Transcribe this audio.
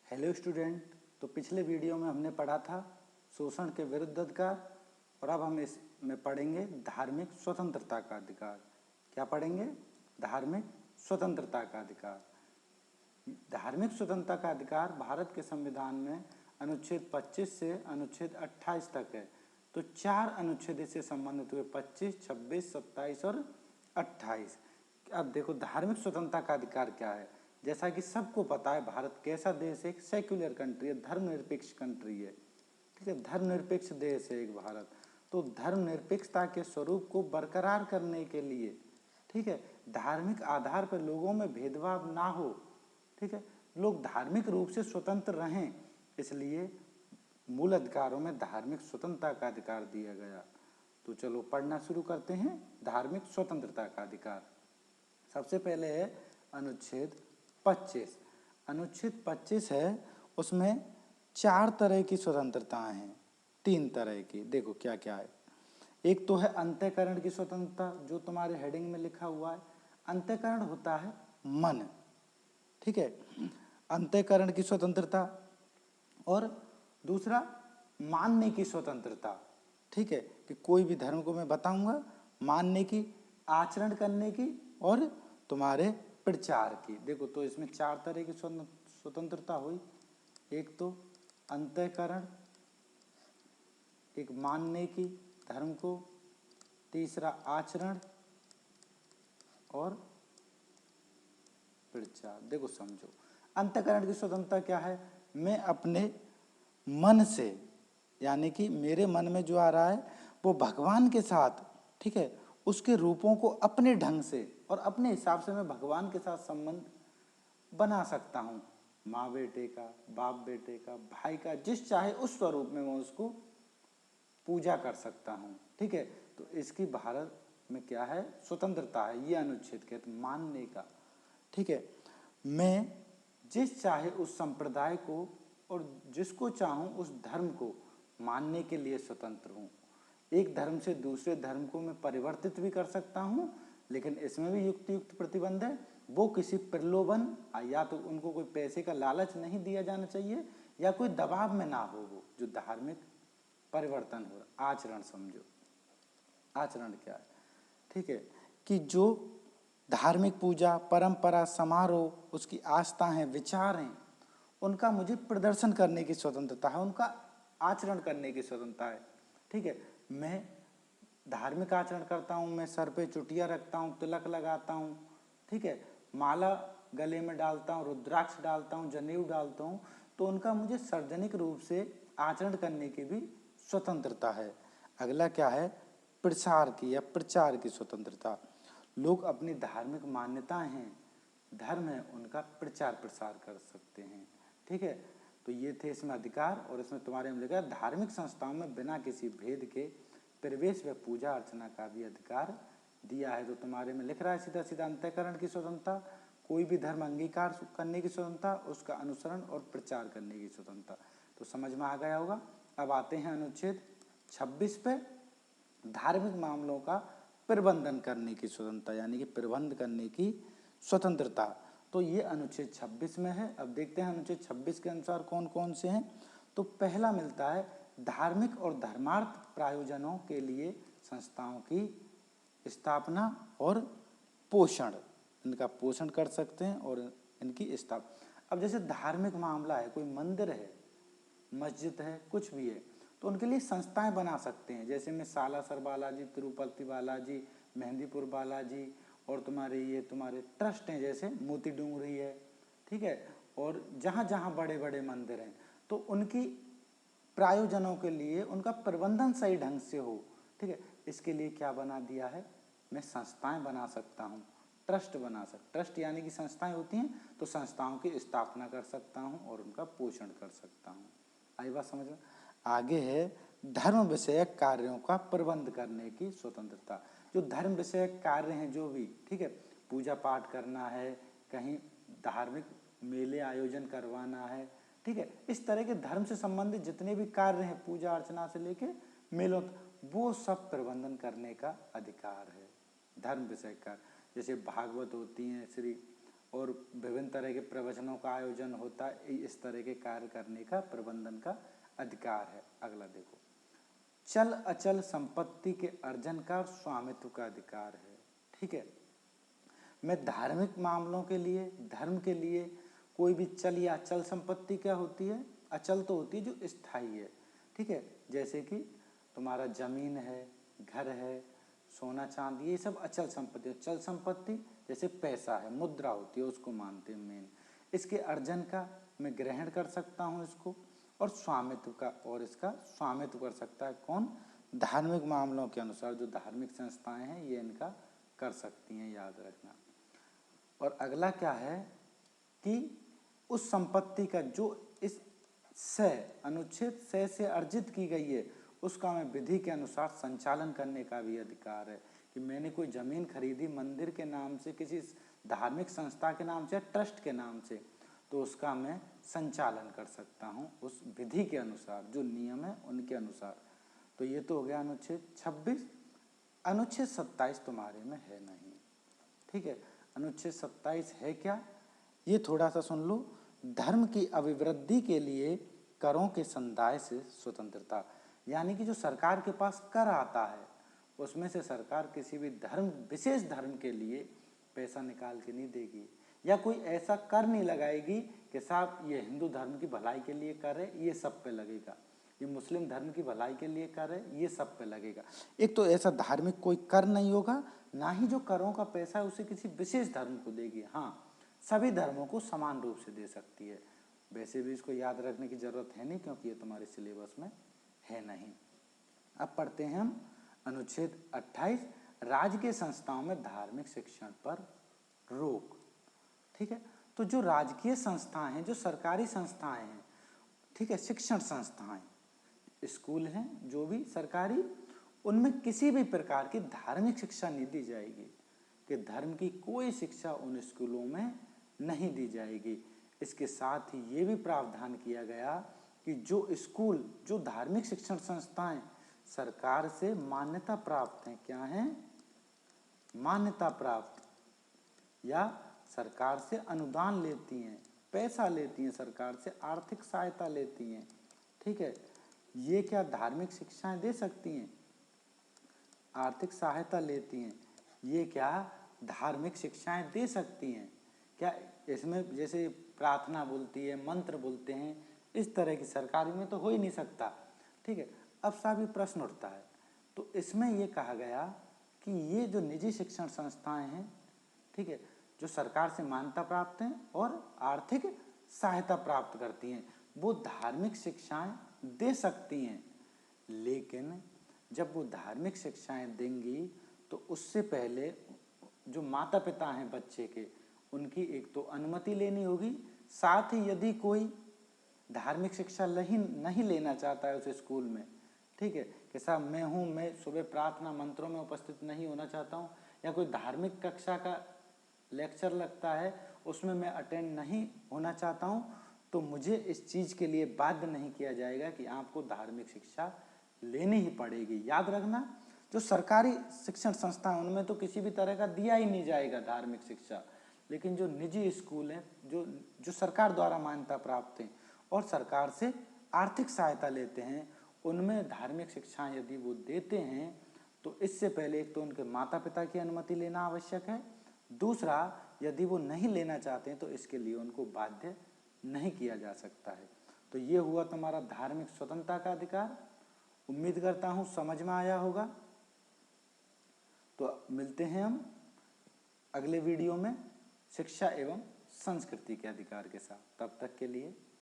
Hello student. तो पिछले video में हमने पढ़ा था शोषण के विरुद्ध अधिकार और अब हम इसमें पढ़ेंगे धार्मिक स्वतंत्रता का अधिकार। क्या पढ़ेंगे? धार्मिक स्वतंत्रता का अधिकार। धार्मिक स्वतंत्रता का अधिकार भारत के संविधान में अनुच्छेद 25 से अनुच्छेद 28 तक है। तो 4 अनुच्छेद से संबंधित हुए 25, 26, 27 और 28। अब देखो धार्मिक स्वतंत्रता का अधिकार क्या है। जैसा कि सबको पता है भारत कैसा देश है, एक सेक्युलर कंट्री है, धर्मनिरपेक्ष कंट्री है। ठीक है, धर्मनिरपेक्ष देश है एक भारत। तो धर्मनिरपेक्षता के स्वरूप को बरकरार करने के लिए, ठीक है, धार्मिक आधार पर लोगों में भेदभाव ना हो, ठीक है, लोग धार्मिक रूप से स्वतंत्र रहें, इसलिए मूल अधिकारों में धार्मिक स्वतंत्रता का अधिकार दिया गया। तो चलो पढ़ना शुरू करते हैं। धार्मिक स्वतंत्रता का अधिकार सबसे पहले है अनुच्छेद 25। अनुच्छेद 25 है, उसमें 4 तरह की स्वतंत्रताएं हैं, 3 तरह की। देखो क्या क्या है। एक तो है अंतःकरण की स्वतंत्रता, जो तुम्हारे हेडिंग में लिखा हुआ है। अंतःकरण होता है मन, ठीक है, अंतःकरण की स्वतंत्रता। और दूसरा मानने की स्वतंत्रता, ठीक है, कि कोई भी धर्म को मैं बताऊंगा, मानने की, आचरण करने की और तुम्हारे प्रचार की। देखो तो इसमें 4 तरह की स्वतंत्रता हुई। एक तो अंतःकरण, एक मानने की धर्म को, तीसरा आचरण और प्रचार। देखो समझो अंतःकरण की स्वतंत्रता क्या है। मैं अपने मन से, यानी कि मेरे मन में जो आ रहा है वो भगवान के साथ, ठीक है, उसके रूपों को अपने ढंग से और अपने हिसाब से मैं भगवान के साथ संबंध बना सकता हूँ। माँ बेटे का, बाप बेटे का, भाई का, जिस चाहे उस स्वरूप में मैं उसको पूजा कर सकता हूँ। ठीक है, तो इसकी भारत में क्या है, स्वतंत्रता है। ये अनुच्छेद कहते मानने का। ठीक है, मैं जिस चाहे उस संप्रदाय को और जिसको चाहूँ उस धर्म को मानने के लिए स्वतंत्र हूँ। एक धर्म से दूसरे धर्म को मैं परिवर्तित भी कर सकता हूँ, लेकिन इसमें भी युक्त प्रतिबंध है। वो किसी प्रलोभन या तो उनको कोई पैसे का लालच नहीं दिया जाना चाहिए या कोई दबाव में ना हो। वो जो धार्मिक परिवर्तन हो रहा, आचरण समझो। आचरण क्या है, ठीक है, कि जो धार्मिक पूजा, परंपरा, समारोह, उसकी आस्था है, विचार हैं, उनका मुझे प्रदर्शन करने की स्वतंत्रता है, उनका आचरण करने की स्वतंत्रता है। ठीक है, मैं धार्मिक आचरण करता हूँ, मैं सर पे चुटिया रखता हूँ, तिलक लगाता हूँ, ठीक है, माला गले में डालता हूँ, रुद्राक्ष डालता हूँ, जनेऊ डालता हूँ, तो उनका मुझे सार्वजनिक रूप से आचरण करने की भी स्वतंत्रता है। अगला क्या है, प्रसार की या प्रचार की स्वतंत्रता। लोग अपनी धार्मिक मान्यताएं हैं, धर्म है, उनका प्रचार प्रसार कर सकते हैं। ठीक है, तो ये थे इसमें अधिकार। और इसमें तुम्हारे में लिखा धार्मिक संस्थाओं में बिना किसी भेद के प्रवेश व पूजा अर्चना का भी अधिकार दिया है। तो तुम्हारे में लिख रहा है सीधा सीधा अंतःकरण की स्वतंत्रता, कोई भी धर्म अंगीकार करने की स्वतंत्रता, उसका अनुसरण और प्रचार करने की स्वतंत्रता। तो समझ में आ गया होगा। अब आते हैं अनुच्छेद 26 पे, धार्मिक मामलों का प्रबंधन करने की स्वतंत्रता, यानी कि प्रबंध करने की स्वतंत्रता। तो ये अनुच्छेद 26 में है। अब देखते हैं अनुच्छेद 26 के अनुसार कौन कौन से हैं। तो पहला मिलता है धार्मिक और धर्मार्थ प्रायोजनों के लिए संस्थाओं की स्थापना और पोषण, इनका पोषण कर सकते हैं और इनकी स्थापना। अब जैसे धार्मिक मामला है, कोई मंदिर है, मस्जिद है, कुछ भी है, तो उनके लिए संस्थाएं बना सकते हैं। जैसे में सालासर बालाजी, तिरुपति बालाजी, मेहंदीपुर बालाजी, और तुम्हारे ट्रस्ट हैं, जैसे मोती डूंगरी है, ठीक है, और जहाँ जहाँ बड़े बड़े मंदिर हैं, तो उनकी प्रायोजनों के लिए उनका प्रबंधन सही ढंग से हो। ठीक है, इसके लिए क्या बना दिया है, मैं संस्थाएं बना सकता हूँ, ट्रस्ट बना सकता। ट्रस्ट यानी कि संस्थाएं होती हैं, तो संस्थाओं की स्थापना कर सकता हूँ और उनका पोषण कर सकता हूँ। आई बात समझ में? आगे है धर्म विषयक कार्यों का प्रबंध करने की स्वतंत्रता। जो धर्म विषयक कार्य हैं, जो भी, ठीक है, पूजा पाठ करना है, कहीं धार्मिक मेले आयोजन करवाना है, ठीक है, इस तरह के धर्म से संबंधित जितने भी कार्य हैं, पूजा अर्चना से लेके मेलों, वो सब प्रबंधन करने का अधिकार है। धर्म विषय कार्य, जैसे भागवत होती हैं, श्री और विभिन्न तरह के प्रवचनों का आयोजन होता है, इस तरह के कार्य करने का प्रबंधन का अधिकार है। अगला देखो, चल अचल संपत्ति के अर्जन का और स्वामित्व का अधिकार है। ठीक है, मैं धार्मिक मामलों के लिए, धर्म के लिए कोई भी चल या अचल संपत्ति क्या होती है, अचल तो होती है जो स्थायी है। ठीक है, जैसे कि तुम्हारा जमीन है, घर है, सोना चांदी, ये सब अचल संपत्ति है। चल संपत्ति जैसे पैसा है, मुद्रा होती है, उसको मानते हैं मेन। इसके अर्जन का मैं ग्रहण कर सकता हूँ इसको, और स्वामित्व का, और इसका स्वामित्व कर सकता है कौन, धार्मिक मामलों के अनुसार जो धार्मिक संस्थाएं हैं ये इनका कर सकती हैं, याद रखना। और अगला क्या है कि उस संपत्ति का जो इस अनुच्छेद 6 से अर्जित की गई है उसका मैं विधि के अनुसार संचालन करने का भी अधिकार है। कि मैंने कोई जमीन खरीदी मंदिर के नाम से, किसी धार्मिक संस्था के नाम से, ट्रस्ट के नाम से, तो उसका मैं संचालन कर सकता हूँ उस विधि के अनुसार, जो नियम है उनके अनुसार। तो ये तो हो गया अनुच्छेद 26। अनुच्छेद 27 तुम्हारे में है नहीं। ठीक है, अनुच्छेद 27 है क्या, ये थोड़ा सा सुन लो। धर्म की अभिवृद्धि के लिए करों के संदाय से स्वतंत्रता, यानी कि जो सरकार के पास कर आता है उसमें से सरकार किसी भी धर्म, विशेष धर्म के लिए पैसा निकाल के नहीं देगी, या कोई ऐसा कर नहीं लगाएगी कि साहब ये हिंदू धर्म की भलाई के लिए कर है, ये सब पे लगेगा, ये मुस्लिम धर्म की भलाई के लिए कर है, ये सब पे लगेगा। एक तो ऐसा धार्मिक कोई कर नहीं होगा, ना ही जो करों का पैसा है उसे किसी विशेष धर्म को देगी। हाँ, सभी धर्मों को समान रूप से दे सकती है। वैसे भी इसको याद रखने की जरूरत है नहीं, क्योंकि ये तुम्हारे सिलेबस में है नहीं। अब पढ़ते हैं हम अनुच्छेद 28, राजकीय संस्थाओं में धार्मिक शिक्षण पर रोक। ठीक है, तो जो राजकीय संस्थाएं हैं, जो सरकारी संस्थाएं हैं, ठीक है, शिक्षण संस्थाएं, स्कूल हैं जो भी सरकारी, उनमें किसी भी प्रकार की धार्मिक शिक्षा नहीं दी जाएगी, कि धर्म की कोई शिक्षा उन स्कूलों में नहीं दी जाएगी। इसके साथ ही ये भी प्रावधान किया गया कि जो स्कूल, जो धार्मिक शिक्षण संस्थाएं सरकार से मान्यता प्राप्त हैं, क्या हैं, मान्यता प्राप्त, या सरकार से अनुदान लेती हैं, पैसा लेती हैं, सरकार से आर्थिक सहायता लेती हैं, ठीक है, ये क्या धार्मिक शिक्षाएं दे सकती हैं, आर्थिक सहायता लेती हैं, ये क्या धार्मिक शिक्षाएं दे सकती हैं क्या। इसमें जैसे प्रार्थना बोलती है, मंत्र बोलते हैं, इस तरह की सरकारी में तो हो ही नहीं सकता। ठीक है, अब साहब ये प्रश्न उठता है, तो इसमें ये कहा गया कि ये जो निजी शिक्षण संस्थाएं हैं, ठीक है, जो सरकार से मान्यता प्राप्त हैं और आर्थिक सहायता प्राप्त करती हैं, वो धार्मिक शिक्षाएं दे सकती हैं। लेकिन जब वो धार्मिक शिक्षाएं देंगी तो उससे पहले जो माता पिता हैं बच्चे के, उनकी एक तो अनुमति लेनी होगी, साथ ही यदि कोई धार्मिक शिक्षा नहीं लेना चाहता है उस स्कूल में, ठीक है, कि साहब मैं सुबह प्रार्थना मंत्रों में उपस्थित नहीं होना चाहता हूँ, या कोई धार्मिक कक्षा का लेक्चर लगता है उसमें मैं अटेंड नहीं होना चाहता हूँ, तो मुझे इस चीज़ के लिए बाध्य नहीं किया जाएगा कि आपको धार्मिक शिक्षा लेनी ही पड़ेगी। याद रखना, जो सरकारी शिक्षण संस्था है उनमें तो किसी भी तरह का दिया ही नहीं जाएगा धार्मिक शिक्षा, लेकिन जो निजी स्कूल हैं, जो सरकार द्वारा मान्यता प्राप्त हैं और सरकार से आर्थिक सहायता लेते हैं, उनमें धार्मिक शिक्षाएं यदि वो देते हैं तो इससे पहले एक तो उनके माता पिता की अनुमति लेना आवश्यक है, दूसरा यदि वो नहीं लेना चाहते हैं तो इसके लिए उनको बाध्य नहीं किया जा सकता है। तो ये हुआ तुम्हारा धार्मिक स्वतंत्रता का अधिकार। उम्मीद करता हूँ समझ में आया होगा। तो मिलते हैं हम अगले वीडियो में शिक्षा एवं संस्कृति के अधिकार के साथ। तब तक के लिए